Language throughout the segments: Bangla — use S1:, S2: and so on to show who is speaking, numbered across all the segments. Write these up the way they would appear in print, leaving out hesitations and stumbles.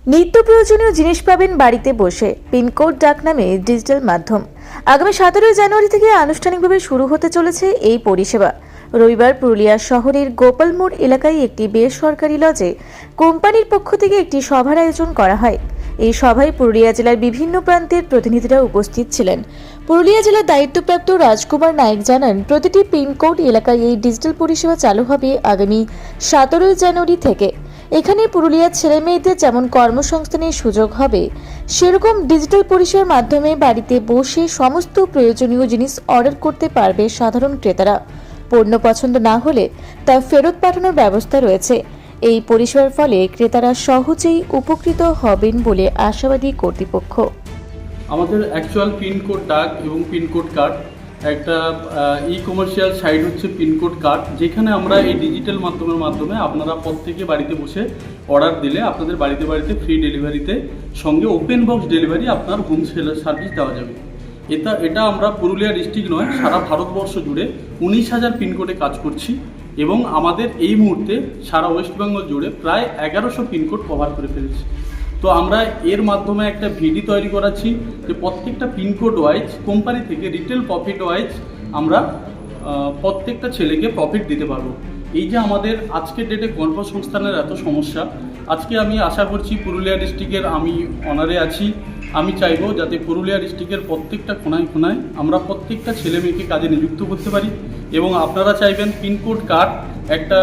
S1: নিত্য প্রয়োজনীয় জিনিস পাবেন বাড়িতে বসে। পিনকোড ডাক নামে ডিজিটাল মাধ্যম। আগামী 17 জানুয়ারি থেকে আনুষ্ঠানিকভাবে শুরু হতে চলেছে এই পরিষেবা। রবিবার পুরুলিয়া শহরের গোপালমোড় এলাকায় একটি বেসরকারি লজে কোম্পানির পক্ষ থেকে একটি সভার আয়োজন করা হয়। এই সভায় পুরুলিয়া জেলার বিভিন্ন প্রান্তের প্রতিনিধিরা উপস্থিত ছিলেন। পুরুলিয়া জেলার দায়িত্বপ্রাপ্ত রাজকুমার নায়েক জানান, প্রতিটি পিনকোড এলাকায় এই ডিজিটাল পরিষেবা চালু হবে আগামী 17 জানুয়ারি থেকে। এখানে পুরুলিয়ার ছেলে মেয়েদের যেমন কর্মসংস্থানের সুযোগ হবে, সেরকম ডিজিটাল পরিষেবার মাধ্যমে বাড়িতে বসে সমস্ত প্রয়োজনীয় জিনিস অর্ডার করতে পারবে সাধারণ ক্রেতারা। পণ্য পছন্দ না হলে তা ফেরত পাঠানোর ব্যবস্থা রয়েছে। এই পরিষেবার ফলে ক্রেতারা সহজেই উপকৃত হবেন বলে আশাবাদী কর্তৃপক্ষ।
S2: আমাদের অ্যাকচুয়াল পিনকোড ডাক এবং পিনকোড কার্ড একটা কমার্শিয়াল সাইট হচ্ছে পিনকোড কার্ড, যেখানে আমরা এই ডিজিটাল মাধ্যমে আপনারা প্রত্যেকে বাড়িতে বসে অর্ডার দিলে আপনাদের বাড়িতে ফ্রি ডেলিভারিতে সঙ্গে ওপেন বক্স ডেলিভারি আপনার হোম সার্ভিস দেওয়া যাবে। এটা আমরা পুরুলিয়া ডিস্ট্রিক্ট নয়, সারা ভারতবর্ষ জুড়ে 19,000 পিনকোডে কাজ করছি এবং আমাদের এই মুহূর্তে সারা ওয়েস্ট বেঙ্গল জুড়ে প্রায় 1100 পিনকোড কভার করে ফেলেছি। তো আমরা এর মাধ্যমে একটা ভিডি তৈরি করাচ্ছি যে প্রত্যেকটা পিনকোড ওয়াইজ কোম্পানি থেকে রিটেল প্রফিট ওয়াইজ আমরা প্রত্যেকটা ছেলেকে প্রফিট দিতে পারবো। এই যে আমাদের আজকের ডেটে কর্মসংস্থানের এত সমস্যা, আজকে আমি আশা করছি পুরুলিয়া ডিস্ট্রিক্টের আমি অনারে আছি, আমি চাইবো যাতে পুরুলিয়া ডিস্ট্রিক্টের প্রত্যেকটা কোনায় আমরা প্রত্যেকটা ছেলে মেয়েকে কাজে নিযুক্ত করতে পারি। এবং আপনারা চাইবেন পিনকোড কার্ড একটা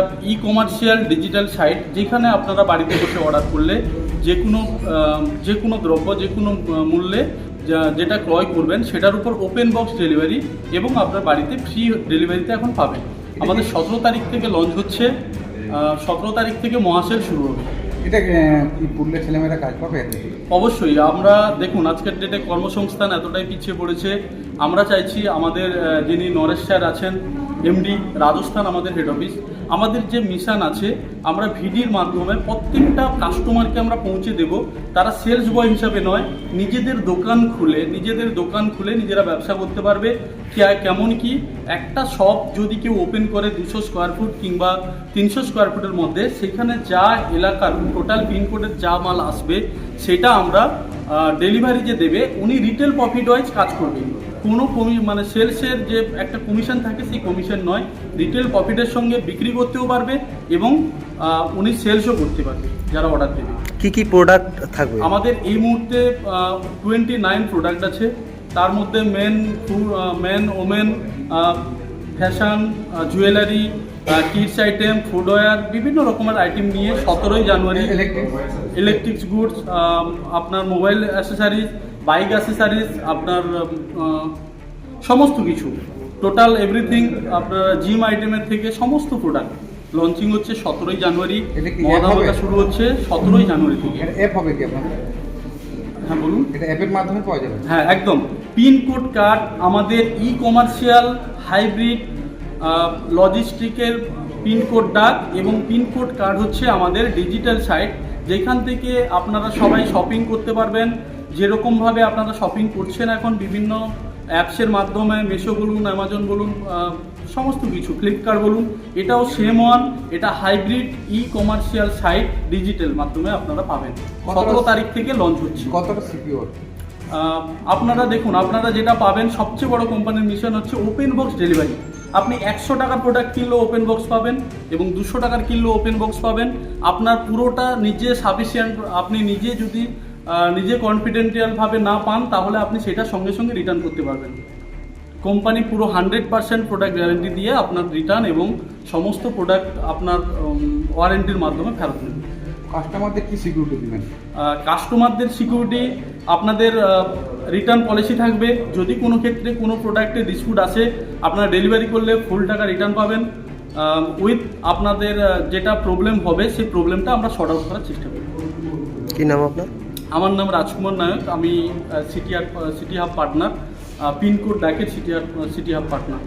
S2: কমার্শিয়াল ডিজিটাল সাইট, যেখানে আপনারা বাড়িতে বসে অর্ডার করলে যে কোনো দ্রব্য যে কোনো মূল্যে যেটা ক্রয় করবেন সেটার উপর ওপেন বক্স ডেলিভারি এবং আপনার বাড়িতে ফ্রি ডেলিভারিতে এখন পাবেন। আমাদের 17 তারিখ থেকে লঞ্চ হচ্ছে, 17 তারিখ থেকে মহাসেল শুরু হবে।
S3: এটা কি পুরুলিয়ার ছেলেমেয়েরা কাজ পাবে?
S2: অবশ্যই। আমরা দেখুন আজকের ডেটে কর্মসংস্থান এতটাই পিছিয়ে পড়েছে, আমরা চাইছি আমাদের যিনি নরেশ স্যার আছেন এমডি, রাজস্থান আমাদের হেড অফিস, আমাদের যে মিশন আছে আমরা ভিডির মাধ্যমে প্রত্যেকটা কাস্টমারকে আমরা পৌঁছে দেব। তারা সেলস বয় হিসাবে নয়, নিজেদের দোকান খুলে নিজেরা ব্যবসা করতে পারবে। কেমন কি একটা শপ যদি কেউ ওপেন করে 200 স্কোয়ার ফুট কিংবা 300 স্কোয়ার ফুটের মধ্যে, সেখানে যা এলাকার টোটাল পিনকোডের যা মাল আসবে সেটা আমরা ডেলিভারি যে দেবে উনি রিটেল প্রফিট ওয়াইজ কাজ করবেন। কোনো সেলসের যে একটা কমিশন থাকে সেই কমিশন নয়, রিটেল প্রফিটের সঙ্গে বিক্রি করতেও পারবে এবং উনি সেলসও করতে পারবে যারা অর্ডার দেবে।
S4: কি প্রোডাক্ট থাকবে? আমাদের
S2: এই মুহূর্তে 29 প্রোডাক্ট আছে, তার মধ্যে men women fashion, jewellery, kids item, footwear, বিভিন্ন রকমের আইটেম নিয়ে 17 জানুয়ারি ইলেকট্রিক্স গুডস, আপনার মোবাইল অ্যাসেসারিজ, বাইক অ্যাসেসারিজ, আপনার সমস্ত কিছু টোটাল এভরিথিং, আপনার জিম আইটেমের থেকে সমস্ত প্রোডাক্ট লঞ্চিং হচ্ছে 17 জানুয়ারি। মহাধাবাকা শুরু হচ্ছে 17 জানুয়ারি থেকে।
S3: অ্যাপ হবে কি আপনার?
S2: হ্যাঁ বলুন।
S3: এটা অ্যাপের মাধ্যমে পাওয়া যাবে?
S2: হ্যাঁ একদম। পিনকোড কার্ড আমাদের কমার্শিয়াল হাইব্রিড লজিস্টিকের পিনকোড ডাক এবং পিনকোড কার্ড হচ্ছে আমাদের ডিজিটাল সাইট, যেখান থেকে আপনারা সবাই শপিং করতে পারবেন। যেরকমভাবে আপনারা শপিং করছেন এখন বিভিন্ন অ্যাপসের মাধ্যমে, মেশো বলুন, অ্যামাজন বলুন, সমস্ত কিছু, ফ্লিপকার্ট বলুন, এটাও সেম ওয়ান। এটা হাইব্রিড কমার্শিয়াল সাইট ডিজিটাল মাধ্যমে আপনারা পাবেন। 17 তারিখ থেকে লঞ্চ হচ্ছে।
S3: কতটা সিকিউর?
S2: আপনারা দেখুন, আপনারা যেটা পাবেন, সবচেয়ে বড় কোম্পানির মিশন হচ্ছে ওপেন বক্স ডেলিভারি। আপনি 100 টাকার প্রোডাক্ট কিনলেও ওপেন বক্স পাবেন এবং 200 টাকার কিনলেও ওপেন বক্স পাবেন। আপনার পুরোটা নিজে সাফিসিয়েন্ট, আপনি নিজে যদি নিজে কনফিডেন্টিয়ালভাবে না পান তাহলে আপনি সেটা সঙ্গে সঙ্গে রিটার্ন করতে পারবেন। কোম্পানি পুরো 100% প্রোডাক্ট গ্যারান্টি দিয়ে আপনার রিটার্ন এবং সমস্ত প্রোডাক্ট আপনার ওয়ারেন্টির মাধ্যমে ফেরত নেবেন।
S3: কাস্টমারদের কি সিকিউরিটি দেবেন?
S2: কাস্টমারদের সিকিউরিটি আপনাদের রিটার্ন পলিসি থাকবে। যদি কোনো ক্ষেত্রে কোনো প্রোডাক্টে ডিসপুট আসে, আপনারা ডেলিভারি করলে ফুল টাকা রিটার্ন পাবেন উইথ আপনাদের যেটা প্রবলেম হবে সেই প্রবলেমটা আমরা সর্ট আউট করার চেষ্টা করব।
S4: কি নাম আপনার?
S2: আমার নাম রাজকুমার নায়ক, আমি সিটি হাব পার্টনার, পিনকোড ডাকের সিটি হাব পার্টনার।